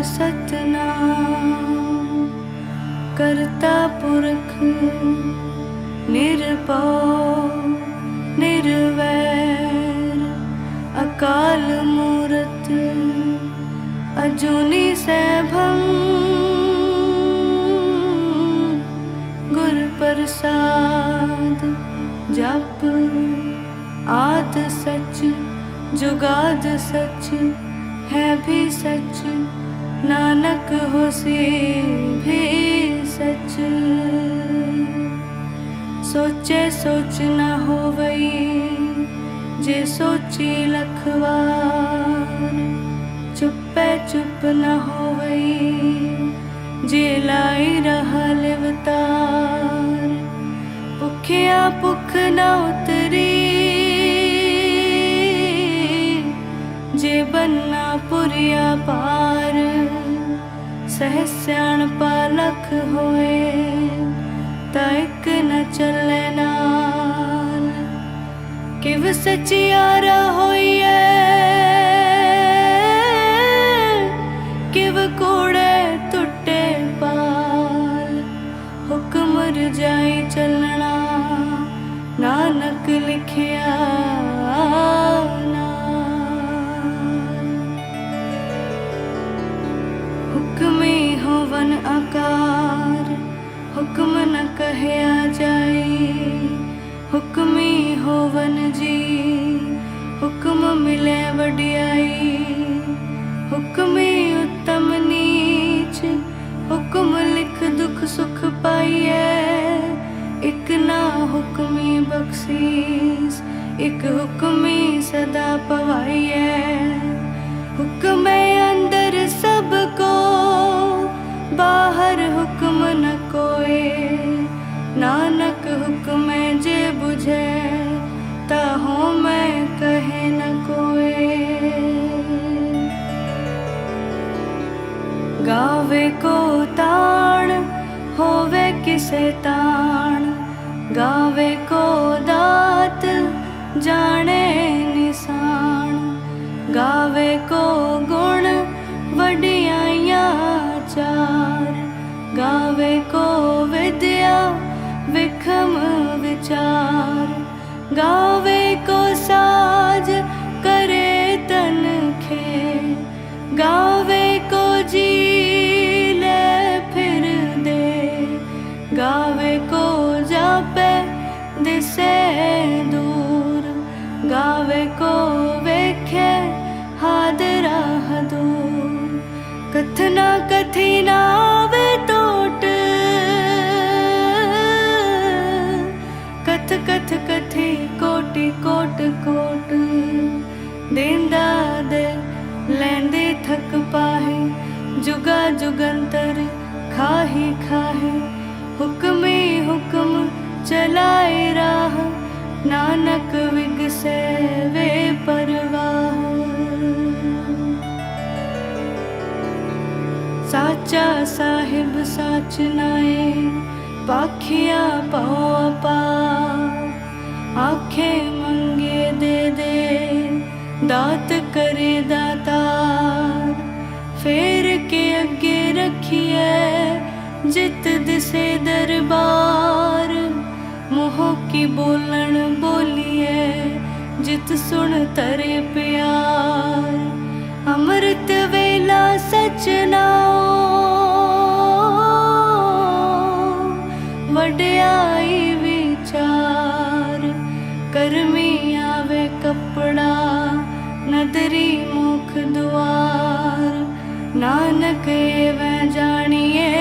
सतनाम करता पुरख निरभव निर्वैर अकाल मूरत अजूनी सैभं गुर प्रसाद जप आद सच जुगाद सच है भी सच नानक होसी भी सच। सोचे सोच न होवई जे सोची लखवार चुपे चुप न होवई जे लाई रहा लिवतार। भुखिया भुख न उतरी जे बन्ना पुरिया पार सहस्याण पालख होए ताइक न चले नाल। किव सचियारा होइए किव कूड़े टुटे पाल हुक्म रजाई चलना नानक लिखिया हुक्मी होवन आकार हुक्म न कहया जाए। हुक्मी होवन जी हुक्म मिले वडियाई। हुक्मी उत्तम नीच हुक्म लिख दुख सुख पाइए। एक ना हुक्मी बख्शीस एक हुक्मी सदा पवाइए। हुक्म अंदर सबको बाहर हुक्म न कोई नानक हुक्म जे बुझे ताहो मैं कहे न कोई। गावे को ताण होवे किसे ताण गावे को दात जाने निशान। गावे को गुण वडियाइया चार गावे को विद्या विखम विचार। गावे को साज करे तन खे गावे को जी ले फिर दे। गावे को जापे दिसे दूर गावे को वेखे हादरा दूर। कथना कथी नावे टोट कथ कथ कथी कोटि कोट कोट। देंदा दे लेंदे थक पाहे जुगा जुगंतर खाही खाहे। हुक्मी हुक्म चलाए राह नानक विगसे वे परवाह। साचा साहिब साच नाए पाखिया पाओ पा। आखे मंगे दे दे दात करे दातार। फेर के अगे रखिए जित दिसे दरबार। मुँह की बोलन बोलिए जित सुन तरे प्यार। अमृत वेला सच नाओ वड्याई विचार। करमी आवे कपड़ा नदरी मुख द्वार। नानक एवं जानिए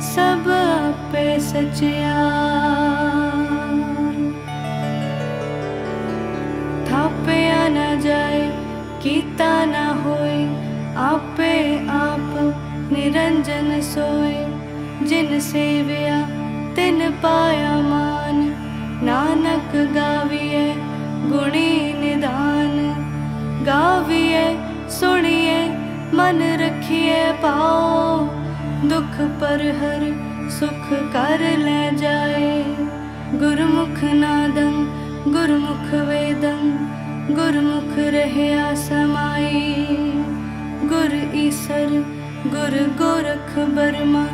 सब आपे सचियार। थापया न जाए कीता न होए आपे आप निरंजन सोए। जिन सेविया तिन पाया मान नानक गाविए गुणी निदान। गाविए सुनिए मन रखिए पाओ। दुख पर हर सुख कर ले जाए। गुरमुख नादं गुरमुख वेदं गुरमुख रहया समाई। गुर ईसर गुर गोरख बर्मा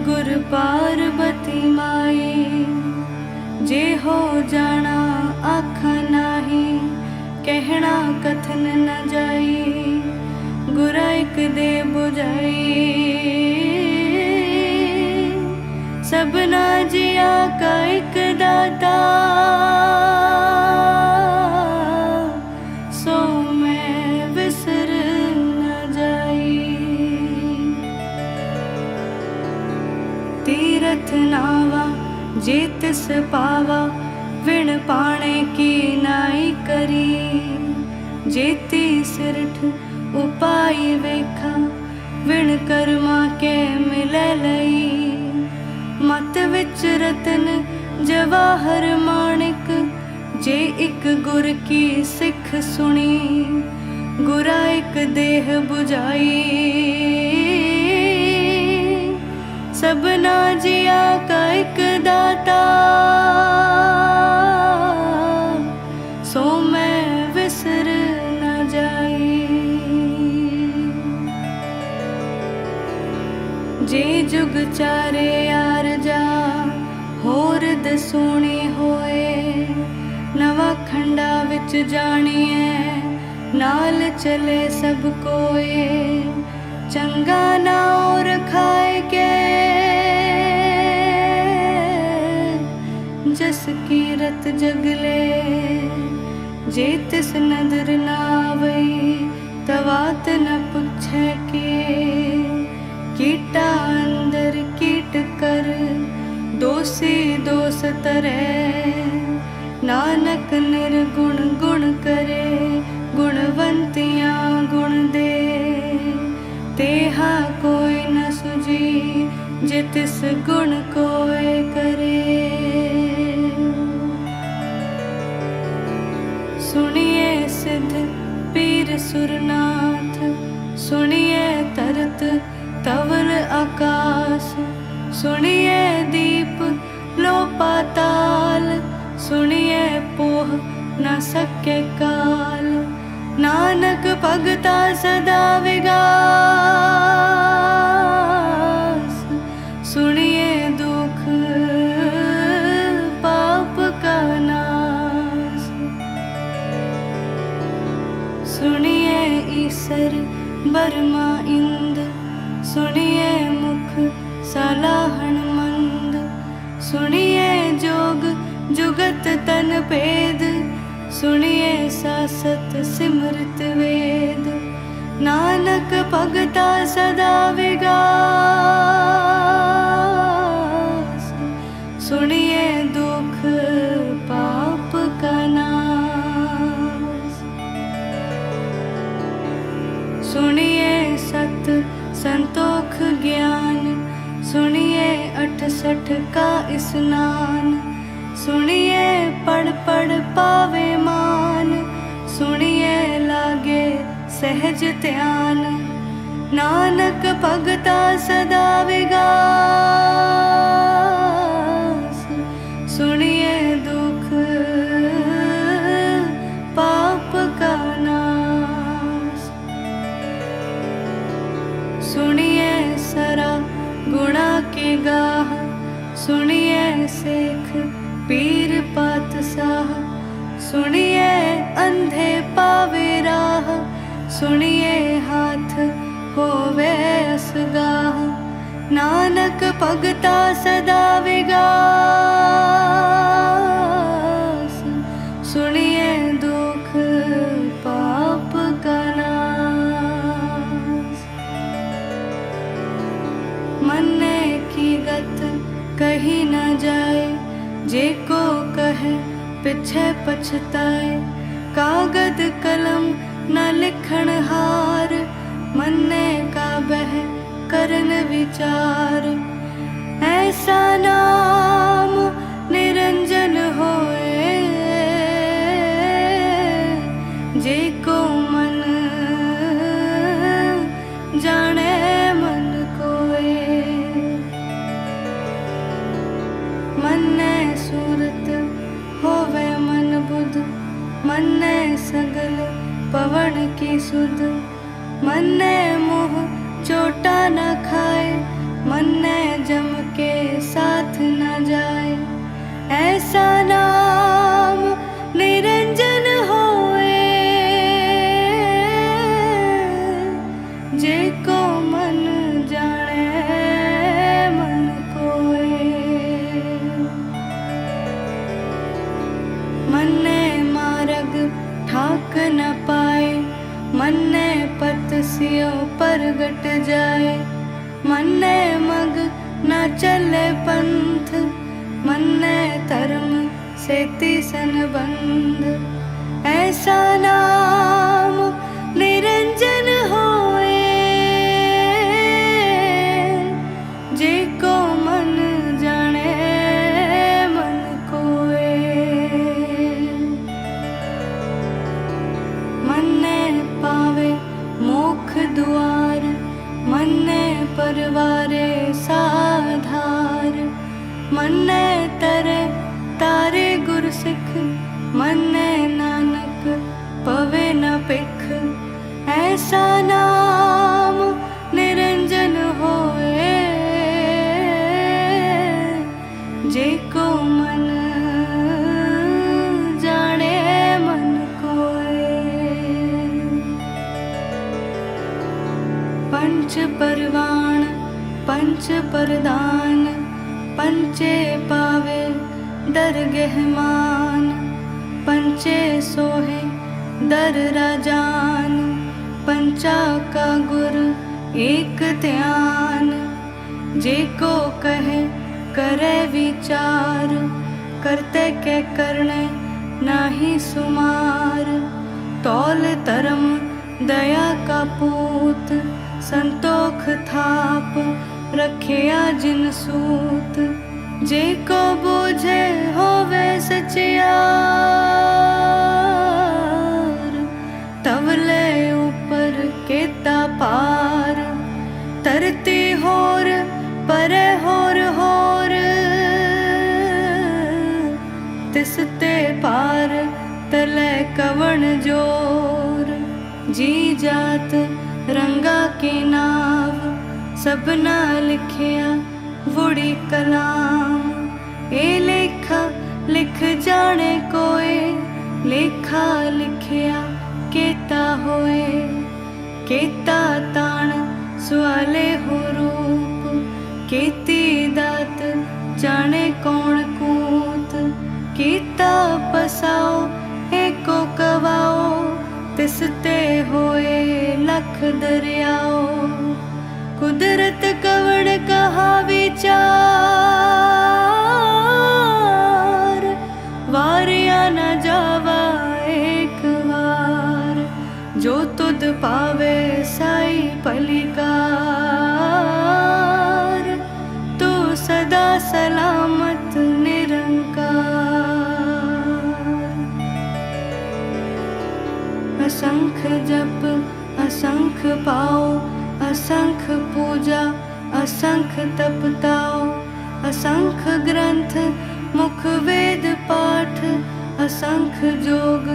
गुर पार्वती माई। जे हो जाना आखा नाही, कहना कथन न जाई। गुरा एक दे बुझाई, सबना जिया का एक दाता। सो मैं विसर न जाई। तीरथ नावा जे तिस पावा, विण पाणे की नाई करी। जेती सिरठ उपाय वेखा, विण कर्मा के मिले लई। मत विच रतन जवाहर माणिक, जे एक गुर की सिख सुनी। गुरा एक देह बुझाई, सबना जिया का एक दाता। सो मैं विसर न जाई। जे जुग चारे यार जा, होर दसोणी होए। नवा खंडा विच जानिए, नाल चले सब कोए। चंगा नाओ रखाए के, जस कीरत जगले। जे तिस नदर ना आवई, तवात न पुछे के। कीटा अंदर कीट कर, दोषी दोष तरे। नानक निर्गुण गुण करे, गुणवंतियां गुण दे। तेहा कोई न सुझी, जे तिस गुण कोय करे। सुनिए सिद्ध पीर सुरनाथ, सुनिए तरत तवर आकाश। सुनिए दीप लो पाताल, सुनिए पोह न सके काल। नानक भगता सदा विगास, सुनिए दुख पाप का नाश। सुनिए ईसर बर्मा इंद, सुनिए मुख सलाहन मंद। सुनिए जोग जुगत तन भेद, सुनिए सासत सिमरत वेद। नानक भगता सदा विगास, सुनिए दुख पाप का नाश। सुनिए सत संतोख ज्ञान, सुनिए 68 का स्नान। सुनिए पढ़ पढ़ पावे मान, सुनिए लागे सहज ध्यान। नानक भगता सदा विगास, सुनिए दुख पाप का नाश। सुनिए सरा गुणा के गाह, सुनिए सेख पीर पातशाह। सुनिए अंधे पावे राह, सुनिए हाथ होवे असगाह। नानक भगता सदा विगास, सुनिए दुख पाप का नाश। मन्ने की गत कही न जाए, जे को कहे पिछे पछताए। कागद कलम न लिखण हार, मन्ने का बह करन विचार। ऐसा नाम निरंजन होए, जे को मन जाने मन कोए। मन्ने सूरत होवे मन बुध, मन्ने सगल पवन की सुध। मन्ने मोह चोटा न खाए, मन्ने जम के साथ न जाए। ऐसा नाम निरंजन होए, जे को मन जाने मन कोए। मन्ने मार्ग ठाक न पाए, मन्ने पत सियो परगट जाए। मन्ने मग न चले पंथ, मन्ने धर्म सेति संबंध। ऐसा नाम निरंजन होए, जे को मन जाने मन कोए। मन्ने पावे मोख दुआर, मन्ने परवारे साधार। मन्ने तरे तारे गुर सिख, मन्ने नानक पवे न पिख। ऐसा नाम निरंजन होए, जे को मन जाने मन कोए। पंच परवान पंच परदान, पंचे पावे दरगह मान। पंचे सोहे दर राजान, पंचा का गुर एक ध्यान। जे को कहे करे विचार, करते के करने नाही सुमार। तौल धर्म दया का पूत, संतोख थाप रखिया जिन सूत। जे को बोझे होवे सचियार, तवले ऊपर केता पार। तरती होर परे होर होर, तिसते पार तले कवण जोर। जी जात रंगा के नाव, सबना लिखिया वुड़ी कलाम। ए लेखा लिख जाने कोए, लेखा लिखिया केता होए। केता ताण सुआले हो रूप, केती दात जाने कौन कूत। केता पसाओ एको कवाओ, तिसते होए लख दरियाओ। कुदरत कवण कहा विचार, वारिया न जावा एक बार। जो तुद पावे साई पलिकार, तू सदा सलामत निरंकार। असंख जप असंख पाओ, असंख पूजा असंख तपताओ। असंख ग्रंथ मुख वेद पाठ, असंख जोग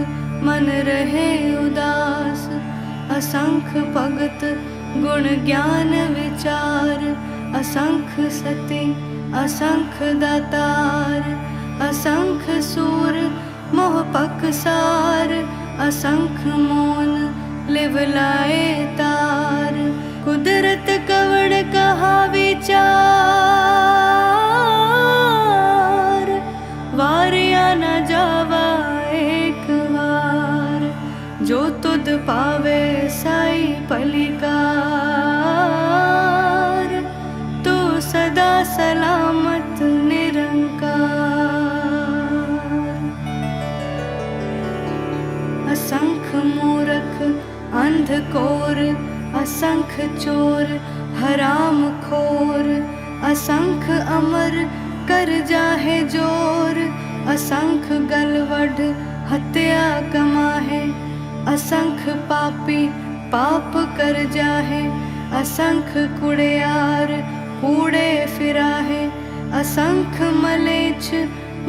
मन रहे उदास। असंख भगत गुण ज्ञान विचार, असंख सती असंख दातार। असंख सूर मोह पकसार, असंख मोन लिवलाए तार। कुदरत कवण कहा विचार, वारिया न जावा एक बार। जो तुद पावे साई पलिकार, तू सदा सलामत निरंकार। असंख मूरख अंधकोर, असंख चोर हराम खोर। असंख अमर कर जाहे जोर, असंख गलवड हत्या कमाहे। असंख पापी पाप कर जाहे, असंख कुड़ियार कूड़े फिराहे। असंख मलेच्छ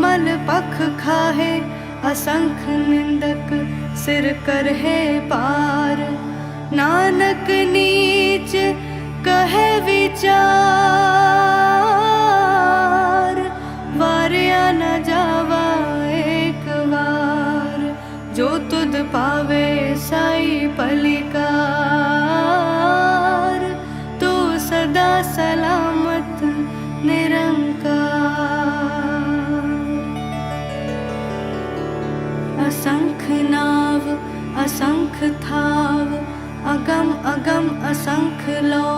मल पख खाहे, असंख निंदक सिर करहे पार। नानक नीच कहे विचार, वारिया न जावा एक बार। जो तुद पावे साई पलिकार, तू सदा सलामत निरंकार। असंख नाव असंख थाव, अगम अगम असंख लो।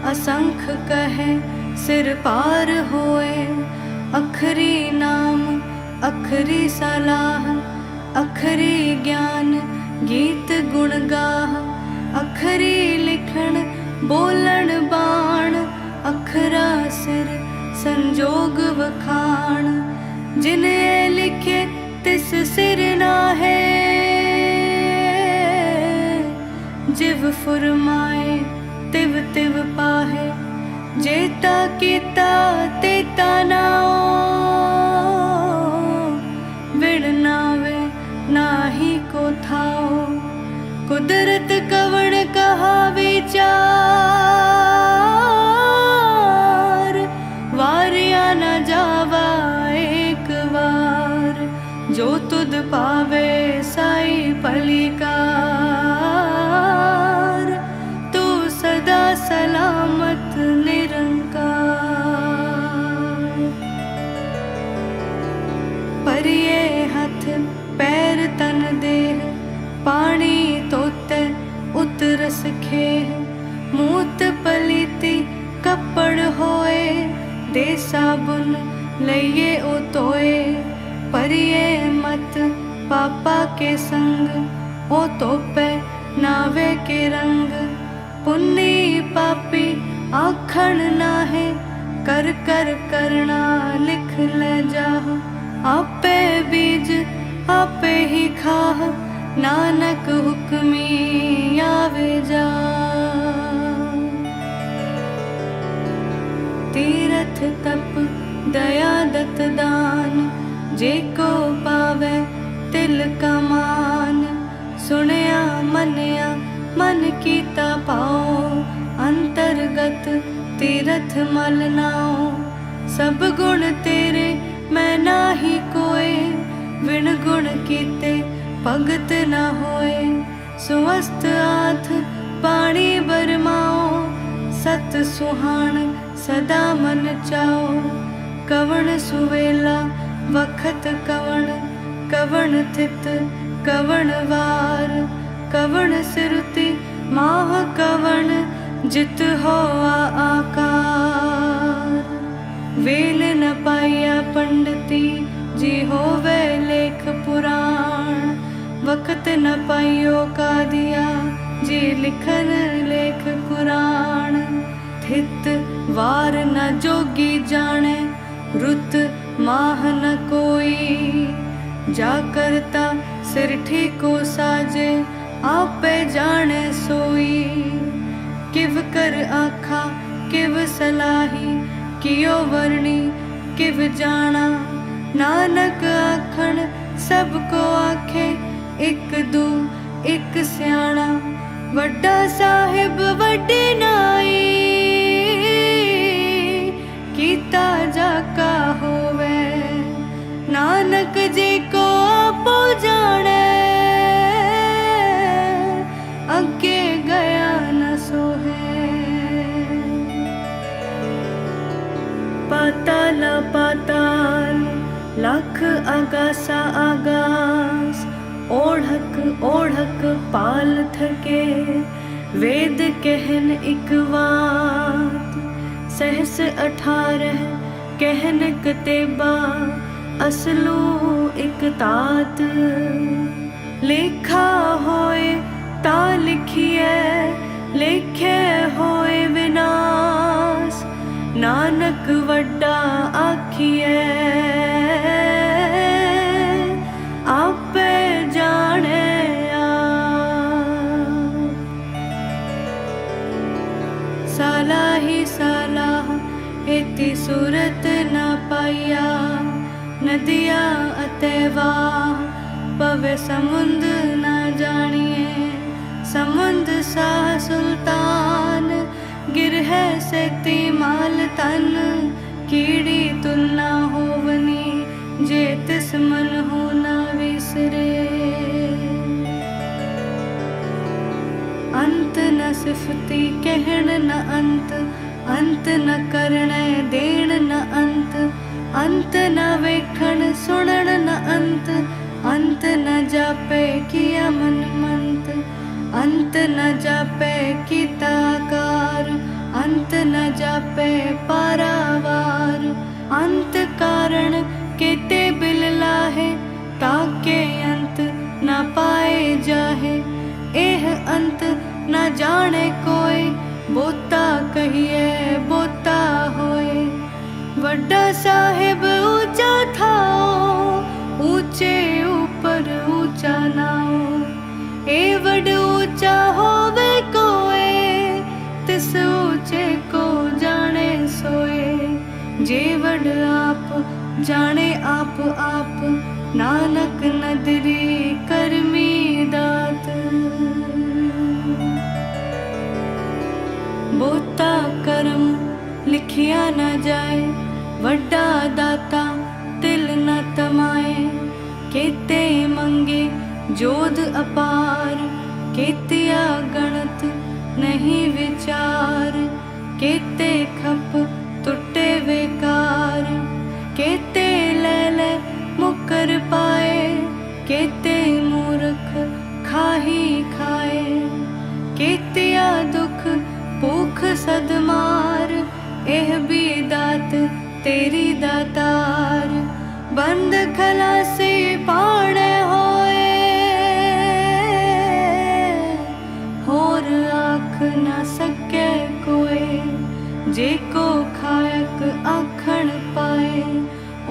असंख कहे सिर पार होए, अखरी नाम अखरी सलाह। अखरी ज्ञान गीत गुण गाह, अखरी लिखण बोलण बाण। अखरा सिर संजोग वखाण, जिने लिखे तिस सिर नाहे। जिव फुरमाए तिव तिव पाहे, जेता कीता तेता नाओ। विण नावे नाही को थाओ, कुदरत कवण कहा विचार। वारिया न जावा एक बार, जो तुद पावे साई पलिकार। तू सदा सलामत निरंकार। परिये हथ पैर तन देह, पानी तोते उतरस खेह। मूत पलीती कपड़ होए, दे साबुन लइए उतोए। परिये मत पापा के संग, ओ तोपे नावे के रंग। पुन्नी पापी आखण नाहे, कर कर करना लिख ले जाह। आपे बीज आपे ही खाह, नानक हुक्मी आवे जा। तीरथ तप दया दत दान, जेको पावे तिल का मान। सुनया मनया मन कीता पाओ, अंतर्गत तीरथ मल नाओ। सब गुण तेरे मैं नाही कोय, विण गुण कीते भगत न होए। स्वस्थ आथ पाणी बरमाओ, सत सुहाण सदा मन चाओ। कवण सुवेला वखत कवण, कवण थित कवण वार। कवण सिरुति माह कवण, जित होआ आकार। वेल न पाया पंडिती, जी होवे लेख पुराण। वक्त न पायो का दिया, जी लिखन लेख पुराण। थित वार न जोगी जाने, रुत माह न कोई। जा करता सिर ठीको साजे, आपे जाने सोई। किव कर आखा किव सलाही, कियो वर्णी किव जाना। नानक आखण सबको आखे, एक दू एक स्याणा। वड्डा साहिब वड्डी नाई, कीता जाका होवे। नानक जी को आपो जाने, अगे गया न सोहे। पाताल पाताल लख आगासा आगास। ओढ़क ओढ़क पाल थके, वेद कहन इक बात। सहस 18 कहन कतेबा, असलू इक तात। लेखा होए ता लिखिए, लेखे होए विनाश। नानक वड्डा आखिए, आपे जाने आप। साला ही साला इति सूरत न पाया। नदिया अते वाह पवे समुंद न जानिए। समुंद सा सुल्तान गिर है सेती माल तन कीड़ी तुलना होवनी जे तिस मन हो ना विसरे अंत न सिफती कहण न अंत न करणे देण न अंत न वेखण सुनण न अंत न जापे किया मन मंत अंत न जापे कीताकार अंत न जापे पारावार अंत कारण केते बिल लाहे ताके अंत न पाए जाहे एह अंत न जाने कोई बोता कहिए बोता होए वड्डा साहिब ऊंचा थाओ ऊंचे ऊपर ऊंचा नाओ ए वड ऊंचा होवे कोए तिस ऊंचे को जाने सोए जे वड आप जाने आप नानक नदरी करमी दात बोता करम लिखिया न जाए वड्डा दाता तिल न तमाए केते मंगे जोध अपार केतिया गणत नहीं विचार केते खप टुटे बेकार केते ले मुकर पाए केते मूर्ख खाही खाए केतिया दुख भूख सदमार एह भी दात तेरी दातार बंद खलासी पाड़े होए होर आख न सके कोए जेको खायक आखण पाए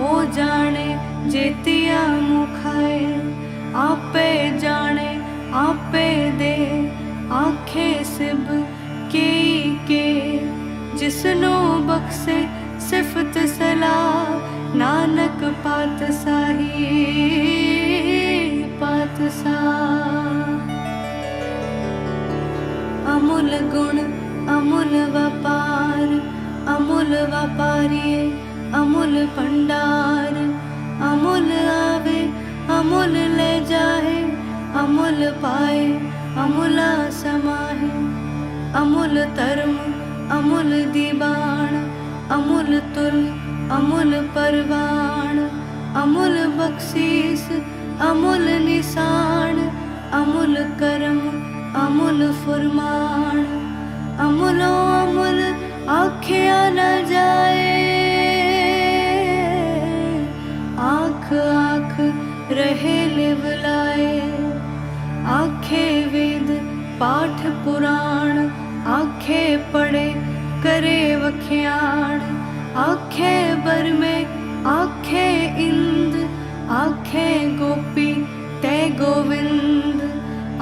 ओ जाने जेतिया मुखाए आपे जाने आपे दे आखे सिब के जिसनो बख्शे सिफत सलाह नानक पातशाही पातशाह अमूल गुण अमूल व्यापार अमूल व्यापारी अमूल भंडार अमूल आवे अमूल ले जाए अमूल पाए अमूला समाहे अमूल धर्म अमूल दीवान अमूल तुल अमूल परवान अमूल बख्शीस अमूल निशान अमूल करम अमूल फुरमान अमूलो अमूल आख्या न जाए आँख आँख रहे लिवलाए आखे वेद पाठ पुराण आखे पढ़े करे वख्याण आखे बर में आखे इंद आखे गोपी ते गोविंद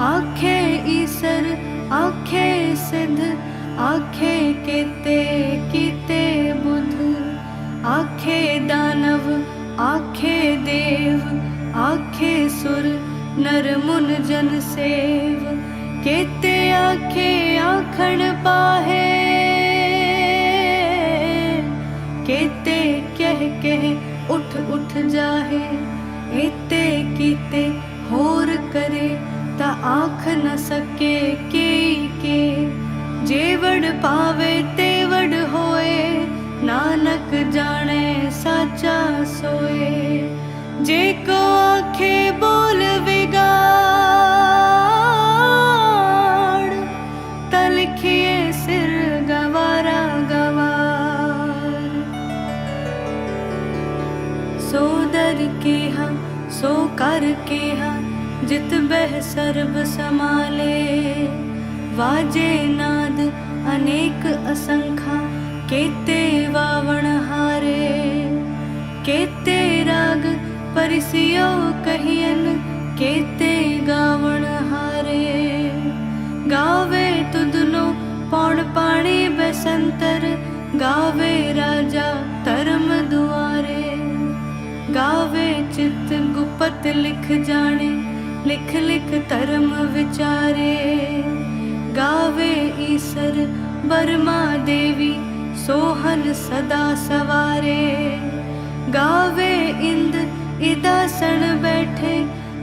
आखे ईसर आखे सिद्ध आखे केते कीते बुध आखे दानव आखे देव आखे सुर नर मुन जन सेव केते आखे आखण पाहे केते कह उठ उठ जाहे एते कीते होर करे ता आख न सके के जेवड़ पावे तेवड़ होए नानक जाने साचा सोए जेको आखे बोल विगाड़ तलखिए सिर गवारा गवार सो दर केहा सो कर केहा जित बह सर्ब समाले वाजे नाद अनेक असंखा केते वावण हारे केते राग परिसियो कहियन केते गावण हारे गावे तुदनो पौड़ पाणी बसंतर गावे राजा धर्म दुआरे गावे चित गुपत लिख जाने लिख लिख धर्म विचारे। गावे ईसर बर्मा देवी सोहन सदा सवारे। गावे इंद इदासन बैठे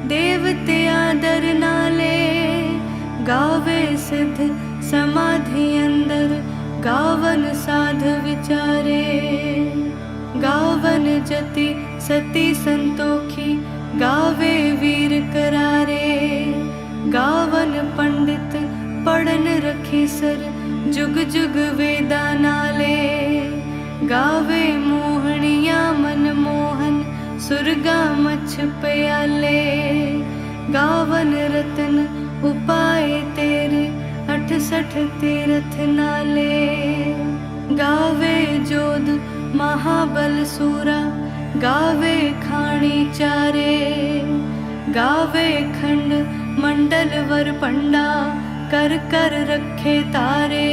देवते आदर नाले। गावे सिद्ध समाधि अंदर गावन साध विचारे। गावन जति सती संतोखी गावे वीर करारे। गावन पंडित पढ़न रखी सर जुग जुग वेदा नाले। गावे मोहनिया मन मोहन सुरगा मछ प्याले। गावन रतन उपाय तेरे 68 तीरथ नाले। गावे जोध महाबल सूरा गावे खाणी चारे। गावे खंड मंडल वर पंडा कर कर रखे तारे।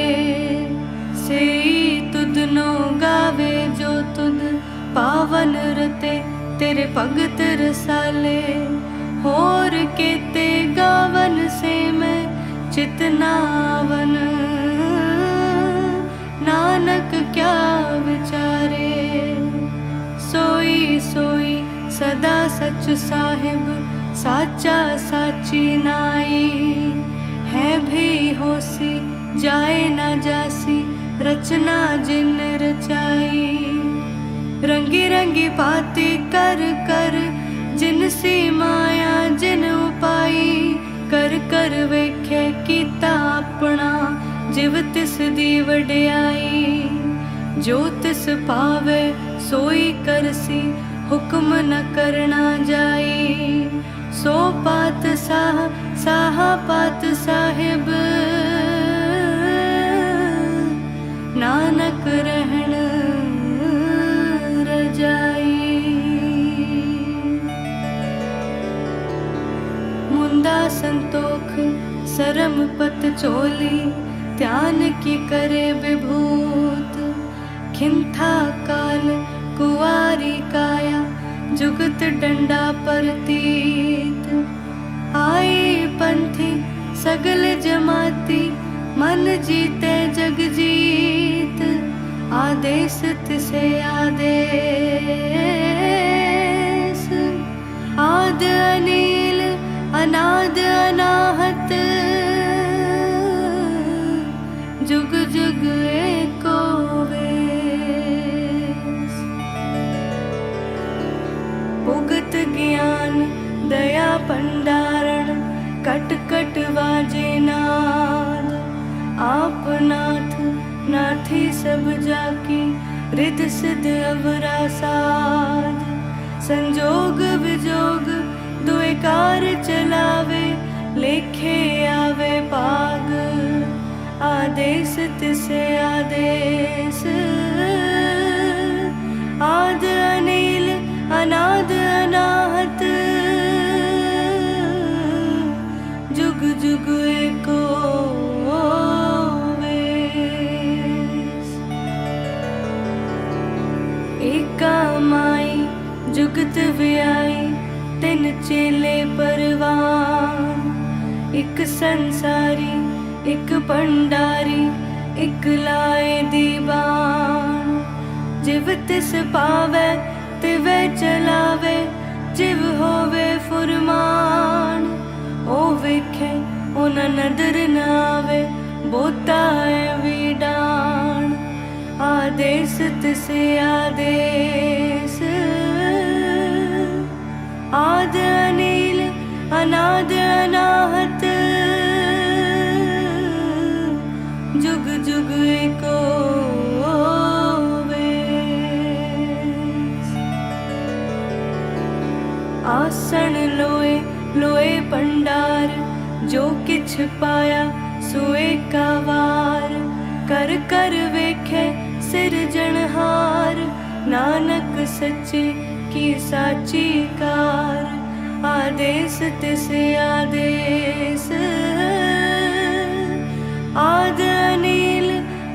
सेई तुदनो गावे जो तुद पावन रते तेरे भगत रसाले। होर केते गावन से मैं चितनावन नानक क्या विचारे। सोई सोई सदा सच साहिब साचा साची नाई। है भी होसी जाए ना जासी रचना जिन रचाई। रंगी रंगी बाती कर कर जिन सी माया जिन उपाई। कर कर वेखे कीता अपना जिव तिस दी वड्याई। जो तिस पावे सोई करसी हुक्म न करना जाई। सो पात साह साहा पात साहिब नानक रहन रजाई। मुंदा संतोख सरम पत चोली ध्यान की करे विभूत। खिंथा काल कुवारी काया जुगत डंडा परतीत। आई पंथी सगल जमाती मन जीते जग जीत। आदेश तिसे आदेश आद अनील अनाद अनाहत। जुग जुग एको वेस। उगत ज्ञान दया भंडारण कट कट वाजे नाद। आप नाथ नाथी सब जाकी रिद सिद्ध अवरा साध। संजोग विजोग दुए कार चलावे लेखे आवे पाग। आदेश तिसे आदेश आद अनील अनाद अनाहत। जुग जुग एको वेस। एका माई जुगत व्याई तिन चेले परवान। एक संसारी एक भंडारी एक लाए दीवान। जिव तिस पावे तिवे चलावे जिव होवे फुरमान। ओ वेखे ओ न नदर न आवे बोता है वीडान। आदेश तिसे आदेश आद अनील अनाद अनाहत। जुग जुग एको वेस। आसन लोए लोए भंडार जो किछ पाया सोए का वार। कर कर वेखे सिरजनहार नानक सच्चे की साची कार। आदेश तिसे आदेश आद अनील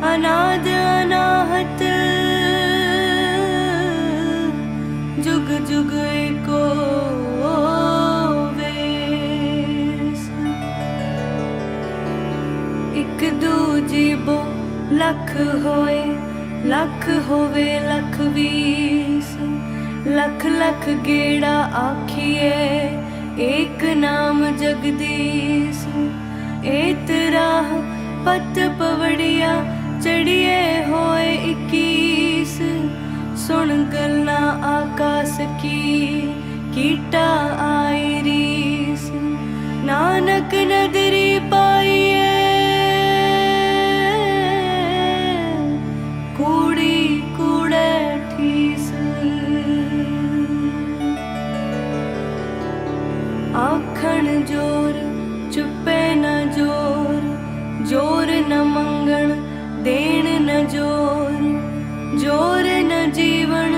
अनाद अनाहत। जुग जुग एको वेस। जीबो लख होए, लख होवे लख बीस, लख लख गेड़ा आखिए एक नाम जगदीश। एत राह पत पवड़िया चढ़िए होए 21, सुन गल्ला आकाश की कीटा आई रीस। नानक नदरी पाइए कूड़ी कूड़े ठीस। आखण जोर चुपे न जोर, जोर न मंगण देण न जोर, जोर न जीवन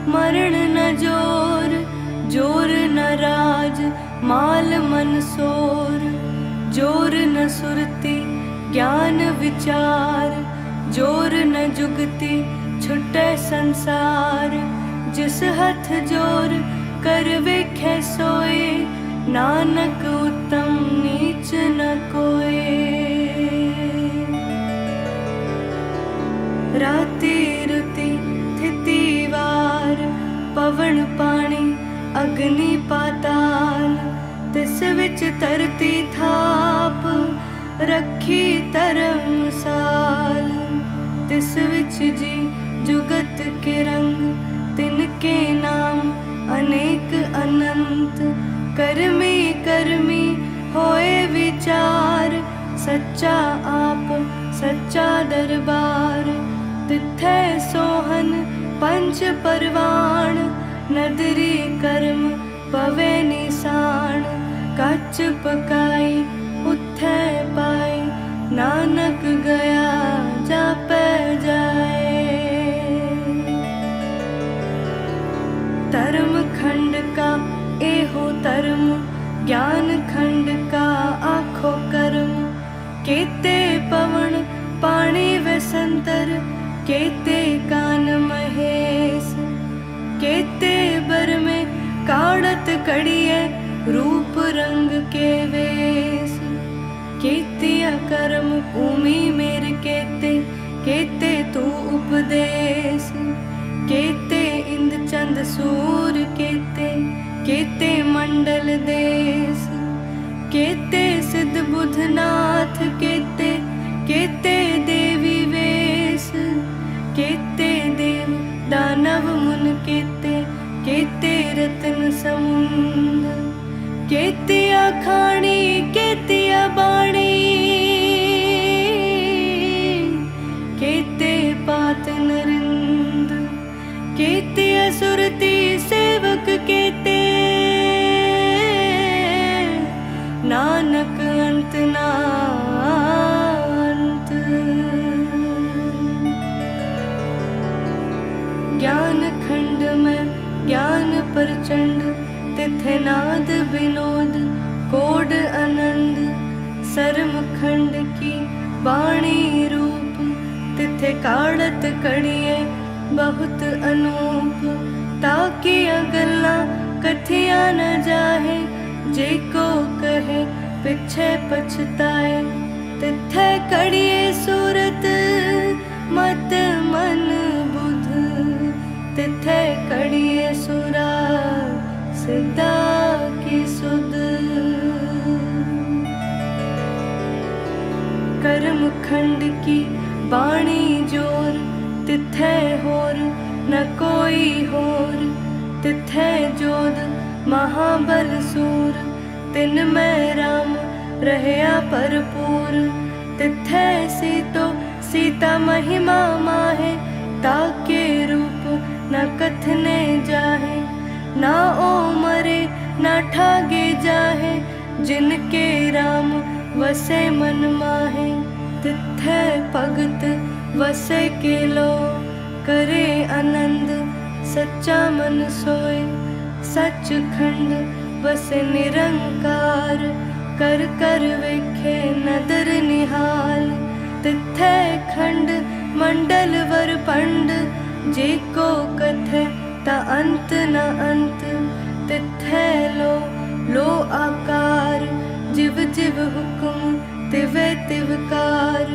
मरण न जोर, जोर न राज माल मन सोर, जोर न सुरती ज्ञान विचार, जोर न जुगती छुटे संसार। जिस हथ जोर कर वेखे सोए, नानक उत्तम नीच न कोए। राति रुति थिति वार, पवन पानी अग्नि पाताल, तिस विच तरती थाप रखी धर्मसाल। तिस विच जी जुगत के रंग, तिनके नाम अनेक अनंत। कर्मी कर्मी होए विचार, सच्चा आप सच्चा दरबार। तिथै सोहन पंच परवान, नदरी कर्म पवे निशान। कच पकाई उठै पाई, नानक गया जापै जाए। धर्म खंड का एहो धर्म, ज्ञान खंड का आखो कर्म। केते पवन पानी वसंतर, केते कान महेश। केते बर में काढ़त कड़िए, रूप रंग के वेश। केतिया कर्म भूमि मेर केते, केते तू उपदेश। केते इंद चंद सूर केते, केते मंडल देश। केते सिद्ध बुधनाथ केते, केते देवी वेश। केते देव दानव मुन केते, केते रत्न समुंद। केतिया खाणी केतिया बाणी, केते पात नरिंद। केतिया सुरती सेवक केते, नानक अंत ना अंत। ज्ञान खंड में ज्ञान प्रचंड, तिथे नाद विनोद कोड आनंद। सरम खंड की वाणी रूप, तिथे काढ़त कड़िए बहुत अनूप। ताकिया गल्ला कथिया न जाहे, जेको कहे पिछे पछताए। तिथे कड़िए सूरत मत मन बुध, तिथे कड़िए सुरा सिद्धा की सुध। कर्म खंड की बाणी जोर, तिथे होर न कोई होर। तिथे जोध महाबल सूर, तिन में राम रहया भरपूर। तिथे सीतो सीता महिमा माहे, ताके रूप न कथने जाहे। ना ओ मरे ना ठागे जाहे, जिनके राम वसे मन माहे। तिथे भगत वसे केलो, करे आनंद सच्चा मन सोए। सच खंड बसे निरंकार, कर कर वेखे नदर निहाल। तिथे खंड मंडल वर पंड, जेको कथे ता अंत न अंत। तिथे लो आकार, जिव जिव हुक्म तिवे तिवकार।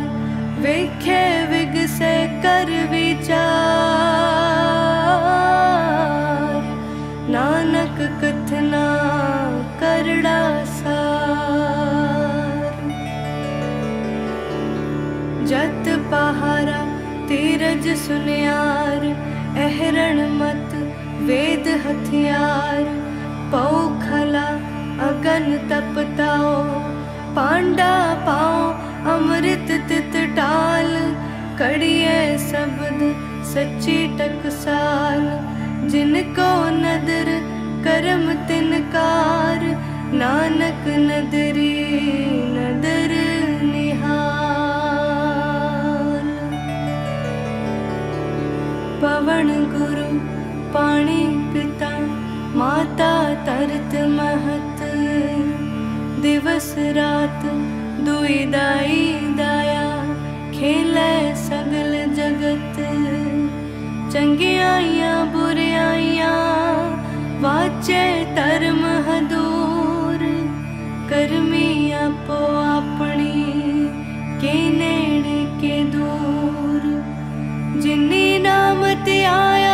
वेखे विगसे कर विचार, नानक कथना करड़ा सार। जत पहारा तीरज सुनियार, अहरण मत वेद हथियार। पौ खला अगन तपताओ, पांडा पाओ अमृत तित टाल। कड़िए शब्द सच्ची टकसाल, जिनको नदर करम तिनकार। नानक नदरी नदर निहाल। पवन गुरु पाणी पिता, माता तरत महत। दिवस रात दुई दाई दाया, खेले सगल जगत। चंगियाइयां बुराइयां वाचे धर्म हदूर। करमी आपो अपनी के नेड़े के दूर। जिनी नाम ते आया